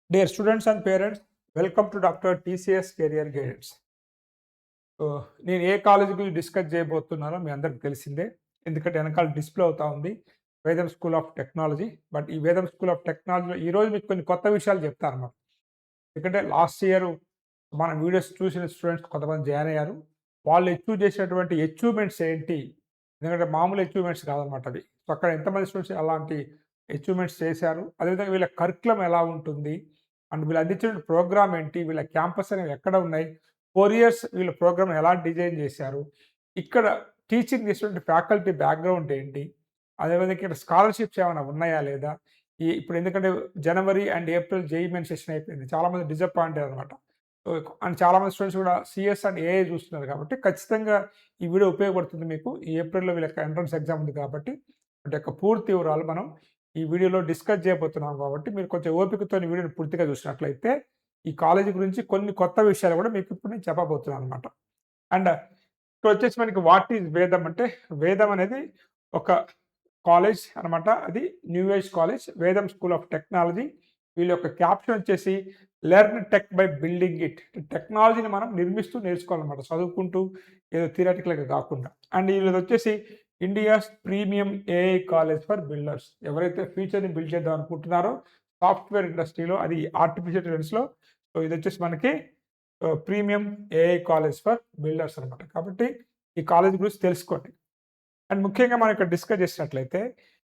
Dear students and parents, welcome to Dr. TCS Career Guidance. So నేను ఏ college గురించి discuss చేయబోతున్నానో మీ అందరికి తెలిసిందే. ఎందుకంటే వెనకాల డిస్ప్లే అవుతా ఉంది. వేదం స్కూల్ ఆఫ్ టెక్నాలజీ. బట్ ఈ వేదం స్కూల్ ఆఫ్ టెక్నాలజీలో ఈరోజు మీకు కొన్ని కొత్త విషయాలు చెప్తానన్నమాట. ఎందుకంటే లాస్ట్ ఇయర్ మన వీడియోస్ చూసిన స్టూడెంట్స్ కొంతమంది జాయిన్ అయ్యారు. వాళ్ళు అచీవ్ చేసినటువంటి అచీవ్‌మెంట్స్ ఏంటి? ఎందుకంటే మామూలు అచీవ్‌మెంట్స్ కాదన్నమాట అవి. సో అక్కడ ఎంతమంది స్టూడెంట్స్ అలాంటి అచీవ్‌మెంట్స్ చేశారు? అదేవిధంగా వీళ్ళ కరిక్యులమ్ ఎలా ఉంటుంది? అండ్ వీళ్ళు అందించిన ప్రోగ్రామ్ ఏంటి? వీళ్ళ క్యాంపస్ అనేవి ఎక్కడ ఉన్నాయి? 4 ఇయర్స్ వీళ్ళ ప్రోగ్రామ్ ఎలా డిజైన్ చేశారు? ఇక్కడ టీచింగ్ చేసినటువంటి ఫ్యాకల్టీ బ్యాక్‌గ్రౌండ్ ఏంటి? అదేవిధంగా ఇక్కడ స్కాలర్‌షిప్స్ ఏమైనా ఉన్నాయా లేదా? ఇప్పుడు ఎందుకంటే జనవరి and April JEE Main session అయిపోయింది. చాలామంది డిసప్పాయింట్ అయ్యారన్నమాట. సో, అండ్ చాలామంది స్టూడెంట్స్ కూడా సీఎస్ అండ్ ఏఐ చూస్తున్నారు కాబట్టి ఖచ్చితంగా ఈ వీడియో ఉపయోగపడుతుంది మీకు. ఈ ఏప్రిల్‌లో వీళ్ళ యొక్క ఎంట్రన్స్ ఎగ్జామ్ ఉంది కాబట్టి వాటి యొక్క పూర్తి వివరాలు మనం ఈ వీడియోలో డిస్కస్ చేయబోతున్నాం కాబట్టి మీరు కొంచెం ఓపికతోని వీడియోని పూర్తిగా చూసినట్లయితే ఈ కాలేజీ గురించి కొన్ని కొత్త విషయాలు కూడా మీకు ఇప్పుడు నేను చెప్పబోతున్నాను అనమాట. అండ్ ఇక్కడ వచ్చేసి మనకి వాట్ ఈజ్ వేదం అంటే, వేదం అనేది ఒక కాలేజ్ అనమాట. అది న్యూ ఏజ్ కాలేజ్, వేదం స్కూల్ ఆఫ్ టెక్నాలజీ. వీళ్ళ యొక్క క్యాప్షన్ వచ్చేసి learn tech by building it. టెక్నాలజీని మనం నిర్మిస్తూ నేర్చుకోవాలన్నమాట, చదువుకుంటూ ఏదో థియరటికల్‌గా కాకుండా. అండ్ వీళ్ళది వచ్చేసి India's premium AI college for builders. ఎవరైతే ఫ్యూచర్‌ని బిల్డ్ చేద్దాం అనుకుంటున్నారో సాఫ్ట్‌వేర్ ఇండస్ట్రీలో, అది ఆర్టిఫిషియల్ ఇంటెలిజెన్స్‌లో. సో ఇది వచ్చేసి మనకి premium AI college for builders అనమాట. కాబట్టి ఈ కాలేజ్ గురించి తెలుసుకోండి. అండ్ ముఖ్యంగా మనం ఇక్కడ డిస్కస్ చేసినట్లయితే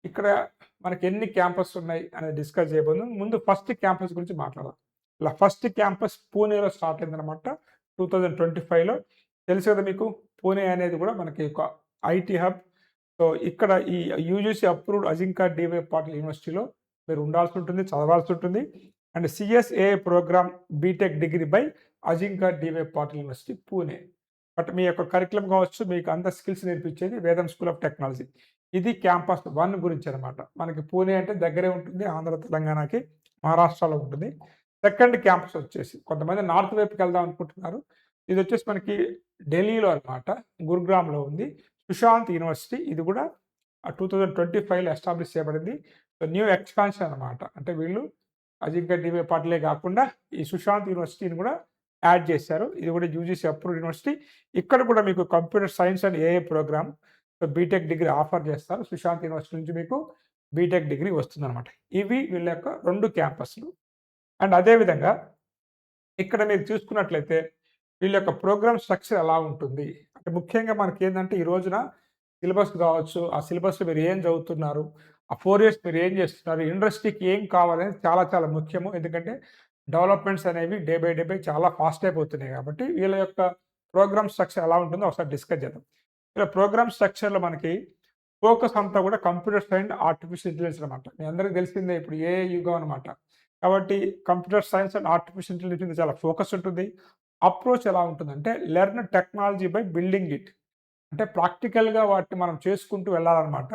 ఇక్కడ మనకి ఎన్ని క్యాంపస్ ఉన్నాయి అనేది డిస్కస్ చేయబోతున్నాం. ముందు ఫస్ట్ క్యాంపస్ గురించి మాట్లాడదాం. ఇలా ఫస్ట్ క్యాంపస్ పూణేలో స్టార్ట్ అయిందనమాట 2025లో. తెలుసు కదా మీకు, పూణే అనేది కూడా మనకి ఒక ఐటీ హబ్. సో ఇక్కడ ఈ యూజీసీ అప్రూవ్డ్ అజింకా డివై పాటిల్ యూనివర్సిటీలో మీరు ఉండాల్సి ఉంటుంది, చదవాల్సి ఉంటుంది. And CSA program BTech degree by Ajinkya DY Patil university Pune. But మీ యొక్క కరిక్యులం కావచ్చు, మీకు అంత స్కిల్స్ నేర్పించేది వేదం స్కూల్ ఆఫ్ టెక్నాలజీ. ఇది క్యాంపస్ 1 గురించి అనమాట. మనకి పూణే అంటే దగ్గరే ఉంటుంది, ఆంధ్ర తెలంగాణకి, మహారాష్ట్రలో ఉంటుంది. సెకండ్ క్యాంపస్ వచ్చేసి కొంతమంది నార్త్ వైపుకి వెళ్దాం అనుకుంటున్నారు. ఇది వచ్చేసి మనకి ఢిల్లీలో అనమాట, గురుగ్రామ్‌లో ఉంది. సుశాంత్ యూనివర్సిటీ. ఇది కూడా 2025లో ఎస్టాబ్లిష్ చేయబడింది. సో న్యూ ఎక్స్‌పాన్షన్ అనమాట. అంటే వీళ్ళు అజింకా డివై పాటిలే కాకుండా ఈ సుశాంత్ యూనివర్సిటీని కూడా యాడ్ చేశారు. ఇది కూడా యూజీసీ అప్రూవ్డ్ యూనివర్సిటీ. ఇక్కడ కూడా మీకు computer science and AI program, so BTech degree offer చేస్తారు. సుశాంత్ యూనివర్సిటీ నుంచి మీకు బీటెక్ డిగ్రీ వస్తుందనమాట. ఇవి వీళ్ళ యొక్క 2 క్యాంపస్‌లు. అండ్ అదేవిధంగా ఇక్కడ మీరు చూసుకున్నట్లయితే వీళ్ళ యొక్క ప్రోగ్రామ్ స్ట్రక్చర్ ఎలా ఉంటుంది అంటే, ముఖ్యంగా మనకేందంటే ఈ రోజున సిలబస్ కావచ్చు, ఆ సిలబస్‌లో మీరు ఏం చదువుతున్నారు, ఆ 4 ఇయర్స్ మీరు ఏం చేస్తున్నారు, ఇండస్ట్రీకి ఏం కావాలనేది చాలా చాలా ముఖ్యము. ఎందుకంటే డెవలప్‌మెంట్స్ అనేవి డే బై చాలా ఫాస్ట్ అయిపోతున్నాయి కాబట్టి వీళ్ళ యొక్క ప్రోగ్రామ్ స్ట్రక్చర్ ఎలా ఉంటుందో ఒకసారి డిస్కస్ చేద్దాం. ఇలా ప్రోగ్రామ్ స్ట్రక్చర్‌లో మనకి ఫోకస్ అంతా కూడా కంప్యూటర్ సైన్స్, ఆర్టిఫిషియల్ ఇంటెలిజెన్స్ అనమాట. మీ అందరికి తెలిసిందే ఇప్పుడు ఏఐ యుగం అనమాట. కాబట్టి computer science and artificial intelligence మీద చాలా ఫోకస్ ఉంటుంది. అప్రోచ్ ఎలా ఉంటుందంటే learn technology by building it. అంటే ప్రాక్టికల్‌గా వాటిని మనం చేసుకుంటూ వెళ్ళాలనమాట.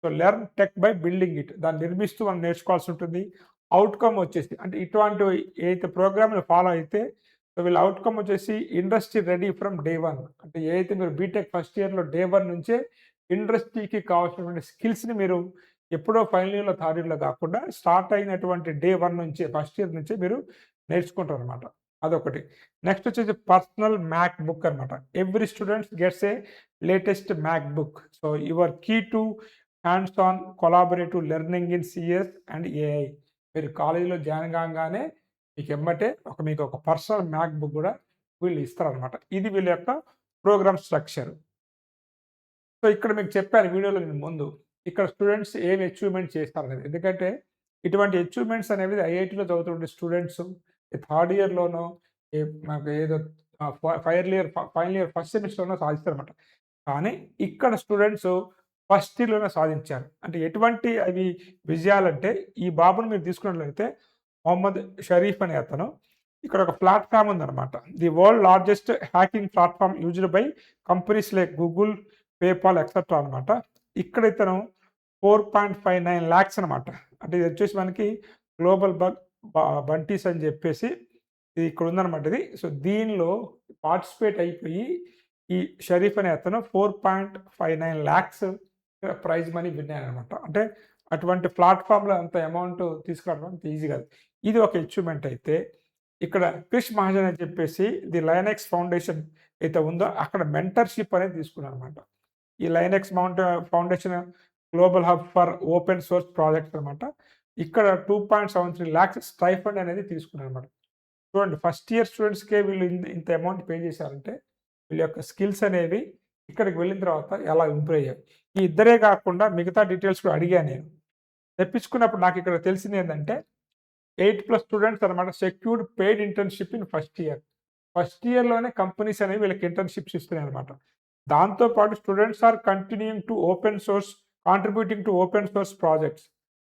So learn tech by building it. దాన్ని నిర్మిస్తూ మనం నేర్చుకోవాల్సి ఉంటుంది. అవుట్‌కమ్ వచ్చేసి అంటే ఇటువంటివి ఏదైతే ప్రోగ్రామ్‌ని ఫాలో అయితే సో వీళ్ళ అవుట్‌కమ్ వచ్చేసి ఇండస్ట్రీ రెడీ ఫ్రమ్ డే 1. అంటే ఏదైతే మీరు బీటెక్ ఫస్ట్ ఇయర్‌లో డే 1 నుంచే ఇండస్ట్రీకి కావాల్సినటువంటి స్కిల్స్‌ని మీరు ఎప్పుడో ఫైనల్ ఇయర్‌లో, థర్డ్ ఇయర్‌లో కాకుండా స్టార్ట్ అయినటువంటి డే 1 నుంచే, ఫస్ట్ ఇయర్ నుంచే మీరు నేర్చుకుంటారనమాట. అదొకటి. నెక్స్ట్ వచ్చేసి పర్సనల్ మ్యాక్ బుక్ అనమాట. Every students gets a latest MacBook. So your key to hands on collaborative learning in CS and AI. మీరు కాలేజీలో జాయిన్ కాగానే మీకు ఎమ్మటే మీకు ఒక పర్సనల్ మ్యాక్ బుక్ కూడా వీళ్ళు ఇస్తారనమాట. ఇది వీళ్ళ యొక్క ప్రోగ్రామ్ స్ట్రక్చర్. సో ఇక్కడ మీకు చెప్పాను వీడియోలో నేను ముందు. ఇక్కడ స్టూడెంట్స్ ఏమి అచీవ్‌మెంట్ చేస్తారనేది. ఎందుకంటే ఇటువంటి అచీవ్‌మెంట్స్ అనేవి ఐఐటీలో చదువుతున్న స్టూడెంట్స్ థర్డ్ ఇయర్‌లోనో మాకు ఏదో ఫైనల్ ఇయర్ ఫస్ట్ సెమిస్టర్‌లోనో సాధిస్తారనమాట. కానీ ఇక్కడ స్టూడెంట్స్ ఫస్ట్ ఇయర్‌లోనే సాధించారు. అంటే ఎటువంటి అవి విజయాలంటే, ఈ బాబుని మీరు తీసుకున్నట్లయితే మొహమ్మద్ షరీఫ్ అనే అతను, ఇక్కడ ఒక ప్లాట్‌ఫార్మ్ ఉందనమాట. The world largest hacking platform used by companies like Google, PayPal etcetera అనమాట. ఇక్కడ ఇతను 4.59 లాక్స్ అనమాట. అంటే ఇది వచ్చేసి మనకి గ్లోబల్ బంటీస్ అని చెప్పేసి ఇది ఇక్కడ ఉందనమాట ఇది. సో దీనిలో పార్టిసిపేట్ అయిపోయి ఈ షరీఫ్ అనే అతను 4.59 లాక్స్ ప్రైజ్ మనీ విన్ అయ్యాడనమాట. అంటే అటువంటి ప్లాట్‌ఫామ్‌లో అంత అమౌంట్ తీసుకురావడం అంత ఈజీ కాదు. ఇది ఒక అచీవ్‌మెంట్ అయితే, ఇక్కడ క్రిష్ మహాజన్ అని చెప్పేసి ది లైనెక్స్ ఫౌండేషన్ అయితే ఉందో అక్కడ మెంటర్‌షిప్ అనేది తీసుకున్నారనమాట. ఈ Linux foundation global hub for open source projects అనమాట. ఇక్కడ 2.73 లాక్స్ స్టైఫండ్ అనేది తీసుకున్నారనమాట. చూడండి ఫస్ట్ ఇయర్ స్టూడెంట్స్‌కే వీళ్ళు ఇంత అమౌంట్ పే చేశారంటే, వీళ్ళ యొక్క స్కిల్స్ అనేవి ఇక్కడికి వెళ్ళిన తర్వాత ఎలా ఇంప్రూవ్ అయ్యాయి. ఈ ఇద్దరే కాకుండా మిగతా డీటెయిల్స్ కూడా అడిగాను నేను. తెప్పించుకున్నప్పుడు నాకు ఇక్కడ తెలిసిందేందంటే 8+ స్టూడెంట్స్ అనమాట secured paid internship in first year. First ఇయర్‌లోనే కంపెనీస్ అనేవి వీళ్ళకి ఇంటర్న్‌షిప్స్ ఇస్తున్నాయన్నమాట. దాంతో పాటు students are continuing to open source contributing to open source projects.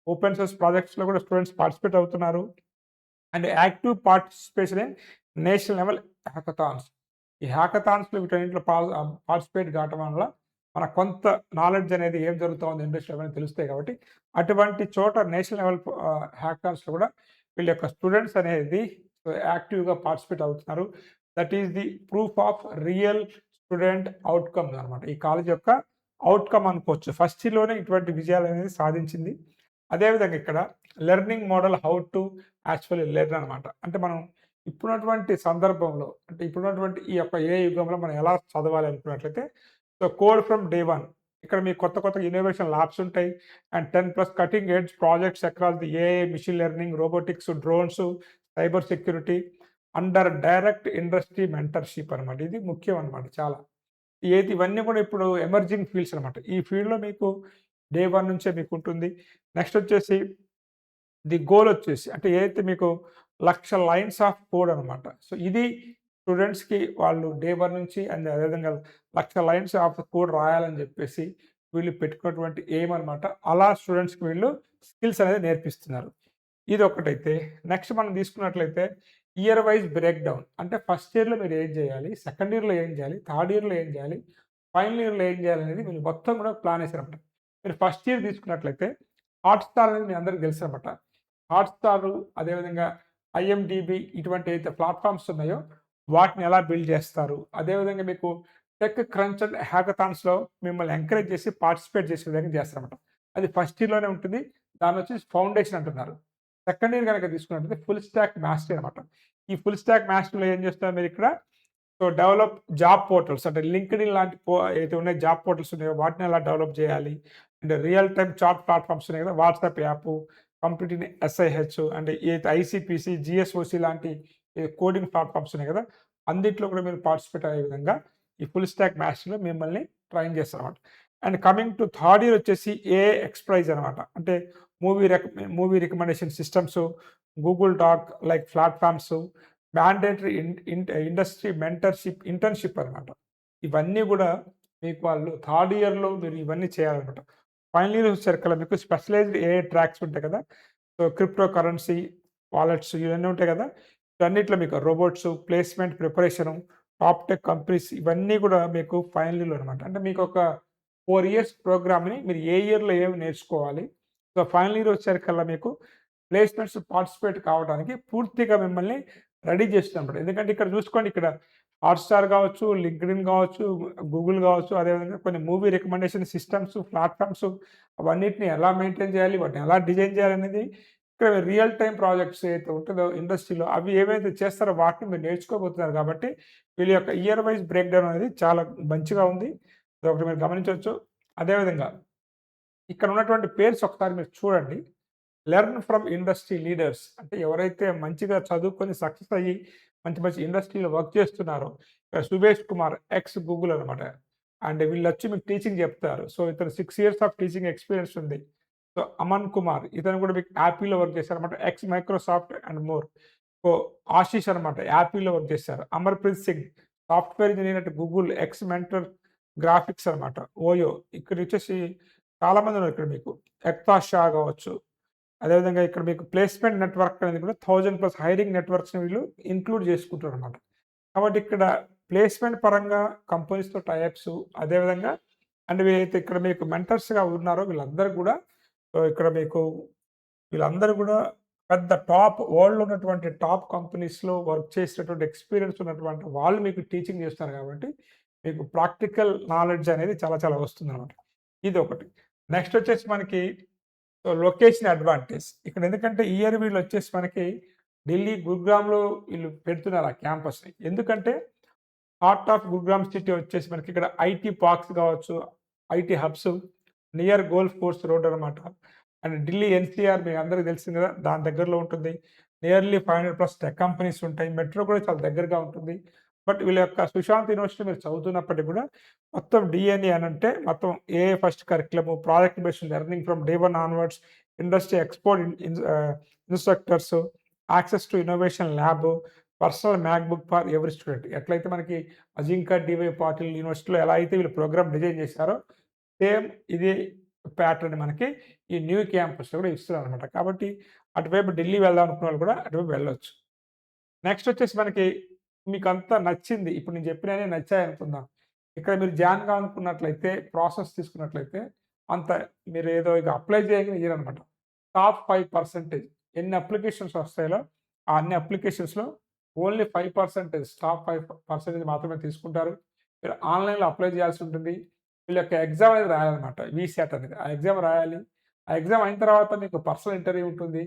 Open source ప్రాజెక్ట్స్‌లో కూడా స్టూడెంట్స్ పార్టిసిపేట్ అవుతున్నారు. And active participation in national level hackathons. ఈ హ్యాకథాన్స్‌లో వీటన్నిటిలో పార్టిసిపేట్ కావటం వల్ల మనకు కొంత నాలెడ్జ్ అనేది ఏం జరుగుతోంది ఇండస్ట్రీలో అని తెలుస్తాయి కాబట్టి, అటువంటి చోట నేషనల్ లెవెల్ హ్యాకథాన్స్‌లో కూడా వీళ్ళ యొక్క స్టూడెంట్స్ అనేది యాక్టివ్‌గా పార్టిసిపేట్ అవుతున్నారు. That is the proof of real student outcome అనమాట. ఈ కాలేజ్ యొక్క అవుట్‌కమ్ అనుకోవచ్చు. ఫస్ట్ ఇయర్‌లోనే ఇటువంటి విజయాలు అనేది సాధించింది. అదేవిధంగా ఇక్కడ learning model how to actually learn అనమాట. అంటే మనం ఇప్పుడున్నటువంటి సందర్భంలో అంటే ఇప్పుడున్నటువంటి ఈ యొక్క ఏ యుగంలో మనం ఎలా చదవాలి అనుకున్నట్లయితే, సో కోడ్ ఫ్రమ్ డే 1 ఇక్కడ మీకు కొత్త ఇన్నోవేషన్ ల్యాబ్స్ ఉంటాయి. And 10+ cutting edge projects across the AI, machine learning, robotics, drones, cyber security under direct industry mentorship అనమాట. ఇది ముఖ్యం అనమాట చాలా. ఇవన్నీ కూడా ఇప్పుడు ఎమర్జింగ్ ఫీల్డ్స్ అనమాట. ఈ ఫీల్డ్‌లో మీకు డే 1 నుంచే మీకుంటుంది. నెక్స్ట్ వచ్చేసి ది గోల్ వచ్చేసి అంటే ఏదైతే మీకు 1,00,000 లైన్స్ ఆఫ్ కోడ్ అనమాట. సో ఇది స్టూడెంట్స్‌కి వాళ్ళు డే 1 నుంచి అండ్ అదేవిధంగా 1,00,000 లైన్స్ ఆఫ్ కోడ్ రాయాలని చెప్పేసి వీళ్ళు పెట్టుకున్నటువంటి ఎయిమ్ అనమాట. అలా స్టూడెంట్స్‌కి వీళ్ళు స్కిల్స్ అనేది నేర్పిస్తున్నారు. ఇదొకటైతే. నెక్స్ట్ మనం తీసుకున్నట్లయితే ఇయర్ వైస్ బ్రేక్ డౌన్. అంటే ఫస్ట్ ఇయర్‌లో మీరు ఏం చేయాలి? సెకండ్ ఇయర్‌లో ఏం చేయాలి? థర్డ్ ఇయర్‌లో ఏం చేయాలి? ఫైనల్ ఇయర్‌లో ఏం చేయాలనేది వీళ్ళు మొత్తం కూడా ప్లాన్ ఏసారన్నమాట. మీరు ఫస్ట్ ఇయర్ తీసుకున్నట్లయితే హాట్‌స్టార్ అనేది మీ అందరికి తెలుసనమాట. హాట్‌స్టారు అదేవిధంగా ఐఎండీబీ ఇటువంటి అయితే ప్లాట్‌ఫార్మ్స్ ఉన్నాయో వాటిని ఎలా బిల్డ్ చేస్తారు? అదేవిధంగా మీకు టెక్ క్రంచ్ అండ్ హ్యాకథాన్స్‌లో మిమ్మల్ని ఎంకరేజ్ చేసి పార్టిసిపేట్ చేసే విధంగా చేస్తారన్నమాట. అది ఫస్ట్ ఇయర్‌లోనే ఉంటుంది. దాన్నొచ్చేసి ఫౌండేషన్ అంటున్నారు. సెకండ్ ఇయర్ గనక తీసుకున్నట్లయితే ఫుల్ స్టాక్ మాస్టరీ అనమాట. ఈ ఫుల్ స్టాక్ మాస్టరీలో ఏం చేస్తారు మీరిక్కడ? సో డెవలప్ జాబ్ పోర్టల్స్ అంటే లింక్డ్ఇన్ లాంటి ఏదైతే ఉన్నాయో జాబ్ పోర్టల్స్ ఉన్నాయో వాటిని ఎలా డెవలప్ చేయాలి? And real time chat platforms ఉన్నాయి కదా! WhatsApp app, complete in SIH and ఏదైతే ఐసీపీసీ, జీఎస్ఓసీ లాంటి కోడింగ్ ప్లాట్‌ఫార్మ్స్ ఉన్నాయి కదా! అన్నిట్లో కూడా మీరు పార్టిసిపేట్ అయ్యే విధంగా ఈ ఫుల్ స్టాక్ మాస్టరీలో మిమ్మల్ని ట్రైన్ చేస్తారన్నమాట. And coming to third year వచ్చేసి ఏఐ ఎక్స్‌ప్రైజ్ అనమాట. అంటే movie recommendation systems, Google Doc like platforms, mandatory industry mentorship, internship అనమాట. ఇవన్నీ గూడా మీకు వాళ్ళు థర్డ్ ఇయర్‌లో మీరు ఇవన్నీ చేయాలనమాట. ఫైనల్ ఇయర్ వచ్చేసరికల్లా మీకు స్పెషలైజ్డ్ ఏఐ ట్రాక్స్ ఉంటాయి కదా! సో క్రిప్టో కరెన్సీ, వాలెట్స్ ఇవన్నీ ఉంటాయి కదా! వీటన్నిటిలో మీకు robots, placement preparation, top tech companies ఇవన్నీ గూడా మీకు ఫైనల్ ఇయర్‌లో అనమాట. అంటే మీకొక 4 ఇయర్స్ ప్రోగ్రామ్‌ని మీరు ఏ ఇయర్‌లో ఏమి నేర్చుకోవాలి. సో ఫైనల్ ఇయర్ వచ్చేసరికల్లా మీకు ప్లేస్‌మెంట్స్ పార్టిసిపేట్ కావడానికి పూర్తిగా మిమ్మల్ని రెడీ చేస్తుందన్నమాట. ఎందుకంటే ఇక్కడ చూసుకోండి ఇక్కడ హాట్‌స్టార్ కావచ్చు, లింక్డ్ఇన్ కావచ్చు, గూగుల్ కావచ్చు, అదేవిధంగా కొన్ని మూవీ రికమెండేషన్ సిస్టమ్స్, ప్లాట్‌ఫార్మ్స్ అవన్నిటిని ఎలా మెయింటైన్ చేయాలి, వాటిని ఎలా డిజైన్ చేయాలనేది ఇక్కడ రియల్ టైమ్ ప్రాజెక్ట్స్ ఏదైతే ఉంటుందో ఇండస్ట్రీలో అవి ఏవైతే చేస్తారో వాటిని మీరు నేర్చుకోబోతున్నారు కాబట్టి వీళ్ళ యొక్క ఇయర్ వైస్ బ్రేక్ డౌన్ అనేది చాలా మంచిగా ఉంది. అదొకటి మీరు గమనించొచ్చు. అదేవిధంగా ఇక్కడ ఉన్నటువంటి పేర్స్ ఒకసారి మీరు చూడండి. లెర్న్ ఫ్రమ్ ఇండస్ట్రీ లీడర్స్ అంటే ఎవరైతే మంచిగా చదువుకొని సక్సెస్ అయ్యి మంచి ఇండస్ట్రీలో వర్క్ చేస్తున్నారో ఇక్కడ సుభేష్ కుమార్ ఎక్స్ గూగుల్ అనమాట. అండ్ వీళ్ళొచ్చి మీకు టీచింగ్ చెప్తారు. సో ఇతను 6 ఇయర్స్ ఆఫ్ టీచింగ్ ఎక్స్పీరియన్స్ ఉంది. సో అమన్ కుమార్ ఇతను కూడా మీకు యాపిల్‌లో వర్క్ చేశారనమాట. X Microsoft and more. So Ashish అనమాట యాపిల్‌లో వర్క్ చేశారు. Amarpreet Singh software engineer at Google X mentor graphics అనమాట. ఓయో ఇక్కడ వచ్చేసి చాలా మంది ఉన్నారు ఇక్కడ మీకు. ఎక్తా షా కావచ్చు. అదేవిధంగా ఇక్కడ మీకు ప్లేస్‌మెంట్ నెట్‌వర్క్ అనేది కూడా 1000+ హైరింగ్ నెట్‌వర్క్స్‌ని వీళ్ళు ఇంక్లూడ్ చేసుకుంటారనమాట. కాబట్టి ఇక్కడ ప్లేస్‌మెంట్ పరంగా కంపెనీస్‌తో టై అప్స్ అదేవిధంగా అండ్ వీళ్ళైతే ఇక్కడ మీకు మెంటర్స్‌గా ఉన్నారో వీళ్ళందరూ కూడా ఇక్కడ మీకు వీళ్ళందరూ కూడా పెద్ద టాప్ వరల్డ్‌లో ఉన్నటువంటి టాప్ కంపెనీస్‌లో వర్క్ చేసినటువంటి ఎక్స్‌పీరియన్స్ ఉన్నటువంటి వాళ్ళు మీకు టీచింగ్ చేస్తున్నారు కాబట్టి మీకు ప్రాక్టికల్ నాలెడ్జ్ అనేది చాలా చాలా వస్తుందనమాట. ఇదొకటి. నెక్స్ట్ వచ్చేసి మనకి సో, లొకేషన్ అడ్వాంటేజ్. ఇక్కడ ఎందుకంటే ఇయర్ వీళ్ళొచ్చేసి మనకి ఢిల్లీ, గురుగ్రామ్‌లో వీళ్ళు పెడుతున్నారు ఆ క్యాంపస్‌ని. ఎందుకంటే హార్ట్ ఆఫ్ గురుగ్రామ్ సిటీ వచ్చేసి మనకి ఇక్కడ ఐటీ పార్క్స్ కావచ్చు, IT hubs near golf course road అనమాట. అండ్ ఢిల్లీ ఎన్‌సీఆర్ మీ అందరికి తెలిసింది కదా! దాని దగ్గరలో ఉంటుంది. నియర్లీ 500+ టెక్ కంపెనీస్ ఉంటాయి. మెట్రో కూడా చాలా దగ్గరగా ఉంటుంది. బట్ వీళ్ళ యొక్క సుశాంత్ యూనివర్సిటీ మీరు చదువుతున్నప్పటికి కూడా మొత్తం డీఎన్ఏ అనంటే మొత్తం AI first curriculum, project based learning from day 1 onwards, industry expert instructors, access to innovation lab, personal MacBook for every student. ఎట్లయితే మనకి అజింకా డీవై పాటిల్ యూనివర్సిటీలో ఎలా అయితే వీళ్ళు ప్రోగ్రామ్ డిజైన్ చేశారో, సేమ్ ఇదే ప్యాటర్న్ మనకి ఈ న్యూ క్యాంపస్‌లో కూడా ఇస్తున్నారనమాట. కాబట్టి అటువైపు ఢిల్లీ వెళ్దాం అనుకున్న వాళ్ళు కూడా అటువైపు వెళ్ళొచ్చు. నెక్స్ట్ వచ్చేసి మనకి మీకంతా నచ్చింది. ఇప్పుడు నేను చెప్పినయన్ని నచ్చాయనుకుందాం. ఇక్కడ మీరు జాయిన్ కావాలనుకున్నట్లయితే, ప్రాసెస్ తీసుకున్నట్లయితే అంత మీరు ఏదో ఇక అప్లై చేయగానే ఇయ్యరనమాట. టాప్ 5% ఎన్ని అప్లికేషన్స్ వస్తాయో, ఆ అన్ని అప్లికేషన్స్‌లో ఓన్లీ 5% టాప్ 5% మాత్రమే తీసుకుంటారు. మీరు ఆన్‌లైన్‌లో అప్లై చేయాల్సి ఉంటుంది. వీళ్ళ యొక్క ఎగ్జామ్ అనేది రాయాలనమాట. వీసాట్ అనేది. ఆ ఎగ్జామ్ రాయాలి. ఆ ఎగ్జామ్ అయిన తర్వాత మీకు పర్సనల్ ఇంటర్వ్యూ ఉంటుంది.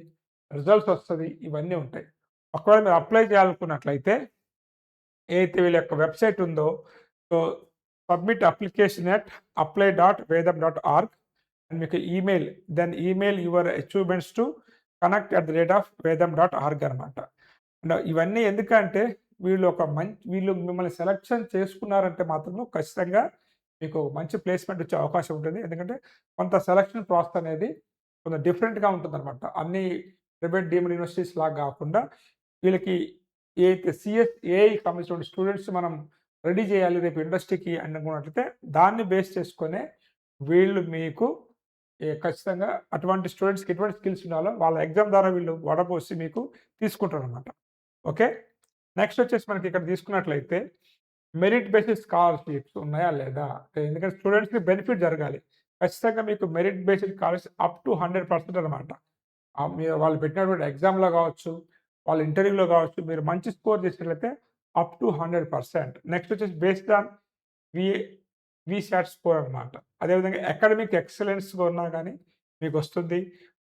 రిజల్ట్స్ వస్తది. ఇవన్నీ ఉంటాయి. ఒకవేళ మీరు అప్లై చేయాలనుకున్నట్లయితే ఏదైతే వీళ్ళ యొక్క వెబ్‌సైట్ ఉందో, so, submit application at apply.vedam.org and మీకు email, then email your achievements to connect@vedam.org అనమాట. అండ్ ఇవన్నీ ఎందుకంటే వీళ్ళు మిమ్మల్ని సెలక్షన్ చేసుకున్నారంటే మాత్రము ఖచ్చితంగా మీకు మంచి ప్లేస్‌మెంట్ వచ్చే అవకాశం ఉంటుంది. ఎందుకంటే కొంత సెలక్షన్ ప్రాసెస్ అనేది కొంచెం డిఫరెంట్‌గా ఉంటుందనమాట. అన్ని ప్రైవేట్ డీమ్డ్ యూనివర్సిటీస్ లాగా గాకుండా వీళ్ళకి ఏదైతే ఏఐకి సంబంధించిన స్టూడెంట్స్ మనం రెడీ చేయాలి రేపు ఇండస్ట్రీకి అనుకున్నట్లయితే దాన్ని బేస్ చేసుకొనే వీళ్ళు మీకు ఖచ్చితంగా అటువంటి స్టూడెంట్స్‌కి ఎటువంటి స్కిల్స్ ఉండాలో వాళ్ళ ఎగ్జామ్ ద్వారా వీళ్ళు వడపోసి మీకు తీసుకుంటారనమాట. ఓకే. నెక్స్ట్ వచ్చేసి మనకి ఇక్కడ తీసుకున్నట్లయితే మెరిట్ బేసిస్ స్కాలర్‌షిప్స్ ఉన్నాయా లేదా? ఎందుకంటే స్టూడెంట్స్‌కి బెనిఫిట్ జరగాలి. ఖచ్చితంగా మీకు merit based scholarship up to 100% అనమాట. మీరు వాళ్ళు పెట్టినటువంటి ఎగ్జామ్‌లో కావచ్చు, వాళ్ళ ఇంటర్వ్యూలో కావచ్చు, మీరు మంచి స్కోర్ చేసినట్లయితే అప్ టు 100%. నెక్స్ట్ వచ్చేసి based on V VSAT score అనమాట. అదేవిధంగా అకాడమిక్ ఎక్సలెన్స్‌గా ఉన్నా గానీ మీకొస్తుంది.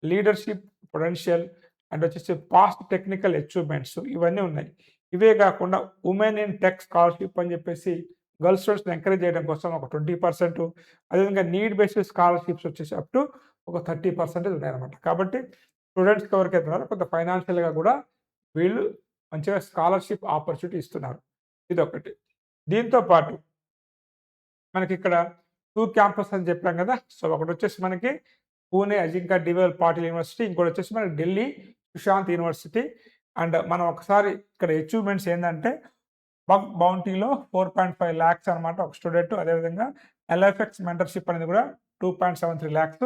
లీడర్‌షిప్ పొటెన్షియల్ అండ్ వచ్చేసి పాస్ట్ టెక్నికల్ అచీవ్‌మెంట్స్ ఇవన్నీ ఉన్నాయి. ఇవే కాకుండా వుమెన్ ఇన్ టెక్ స్కాలర్‌షిప్ అని చెప్పేసి గర్ల్స్ స్టూడెంట్స్‌ని ఎంకరేజ్ చేయడం కోసం ఒక 20%, అదేవిధంగా నీడ్ బేస్డ్ స్కాలర్‌షిప్స్ వచ్చేసి అప్ టు ఒక 30% ఉన్నాయన్నమాట. కాబట్టి స్టూడెంట్స్‌కి ఎవరికైతే ఉన్నారో కొంత ఫైనాన్షియల్‌గా కూడా వీళ్ళు మంచిగా స్కాలర్‌షిప్ ఆపర్చునిటీ ఇస్తున్నారు. ఇదొకటి. దీంతో పాటు మనకిక్కడ 2 క్యాంపస్ అని చెప్పాం కదా! సో, ఒకటొచ్చేసి మనకి పూణే అజింకా డీవై పాటిల్ యూనివర్సిటీ. ఇంకోటొచ్చేసి మనకి ఢిల్లీ సుశాంత్ యూనివర్సిటీ. అండ్ మనం ఒకసారి ఇక్కడ అచీవ్‌మెంట్స్ ఏందంటే బగ్ బౌంటీలో 4.5 లాక్స్ అనమాట ఒక స్టూడెంట్. అదేవిధంగా ఎల్ఎఫ్ఎక్స్ మెంటర్‌షిప్ అనేది కూడా 2.73 లాక్స్.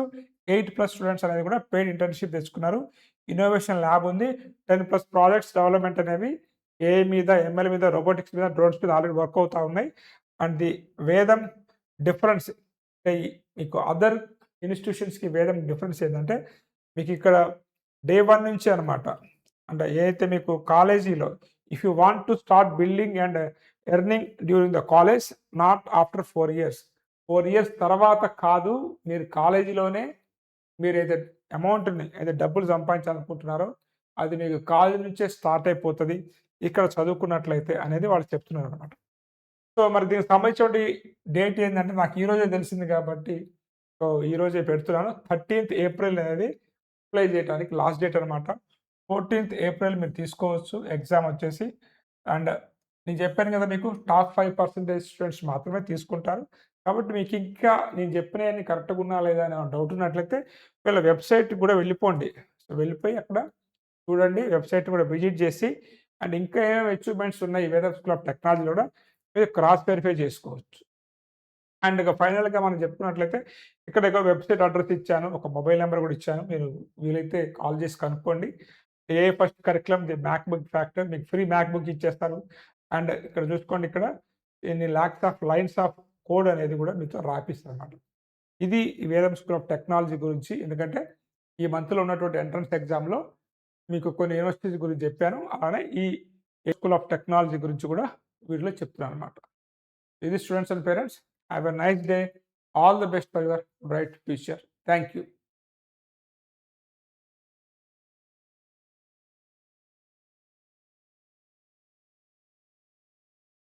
8+ స్టూడెంట్స్ అనేది కూడా పెయిడ్ ఇంటర్న్‌షిప్ తెచ్చుకున్నారు. ఇన్నోవేషన్ ల్యాబ్ ఉంది. 10+ ప్రాజెక్ట్స్ డెవలప్‌మెంట్ అనేవి ఏఐ మీద, ఎంఎల్ మీద, రోబోటిక్స్ మీద, డ్రోన్స్ మీద ఆల్రెడీ వర్క్ అవుతా ఉన్నాయి. అండ్ ది వేదం డిఫరెన్స్ మీకు అదర్ ఇన్‌స్టిట్యూషన్స్‌కి వేదం డిఫరెన్స్ ఏందంటే మీకు ఇక్కడ డే 1 నుంచే అనమాట. అంటే ఏదైతే మీకు కాలేజీలో if you want to start building and earning during the college not after 4 years. 4 years తర్వాత కాదు. మీరు కాలేజీలోనే మీరైతే అమౌంట్‌ని అయితే డబ్బులు సంపాదించాలనుకుంటున్నారో అది మీకు కాలేజీ నుంచే స్టార్ట్ అయిపోతది. ఇక్కడ చదువుకున్నట్లయితే అనేది వాళ్ళు చెప్తున్నారనమాట. సో, మరి దీనికి సంబంధించినటువంటి డేట్ ఏందంటే నాకు ఈరోజే తెలిసింది కాబట్టి సో, ఈరోజే పెడుతున్నాను. 13థ్ ఏప్రిల్ అనేది అప్లై చేయడానికి లాస్ట్ డేట్ అనమాట. 14థ్ ఏప్రిల్ మీరు తీసుకోవచ్చు ఎగ్జామ్ వచ్చేసి. అండ్ నేను చెప్పాను కదా మీకు టాప్ 5% స్టూడెంట్స్ మాత్రమే తీసుకుంటారు. కాబట్టి మీకు ఇంకా నేను చెప్పినయన్ని కరెక్ట్‌గా ఉన్నాయా లేదా అని డౌట్ ఉన్నట్లయితే వీళ్ళ వెబ్‌సైట్‌కి కూడా వెళ్ళిపోండి. సో, వెళ్ళిపోయి అక్కడ చూడండి. వెబ్‌సైట్ కూడా విజిట్ చేసి అండ్ ఇంకా ఏమేమి అచీవ్‌మెంట్స్ ఉన్నాయి వేదాంత స్కూల్ ఆఫ్ టెక్నాలజీలో కూడా మీరు క్రాస్ వెరిఫై చేసుకోవచ్చు. అండ్ ఇక ఫైనల్‌గా మనం చెప్పుకున్నట్లయితే ఇక్కడ ఇగో వెబ్‌సైట్ అడ్రెస్ ఇచ్చాను. ఒక మొబైల్ నంబర్ కూడా ఇచ్చాను. మీరు వీలైతే కాల్ చేసి కనుక్కోండి. AI first curriculum the MacBook factor మీకు ఫ్రీ మ్యాక్‌బుక్ ఇచ్చేస్తారు. అండ్ ఇక్కడ చూసుకోండి ఇక్కడ ఎన్ని lakhs of lines of code అనేది కూడా మీతో రాపిస్తారన్నమాట. ఇది వేదం స్కూల్ ఆఫ్ టెక్నాలజీ గురించి. ఎందుకంటే ఈ మంత్‌లో ఉన్నటువంటి ఎంట్రన్స్ ఎగ్జామ్‌లో మీకు కొన్ని యూనివర్సిటీస్ గురించి చెప్పాను. అలానే ఈ స్కూల్ ఆఫ్ టెక్నాలజీ గురించి కూడా వీటిలో చెప్తున్నానన్నమాట. ఇది students and parents. Have a nice day. All the best for your bright future. Thank you.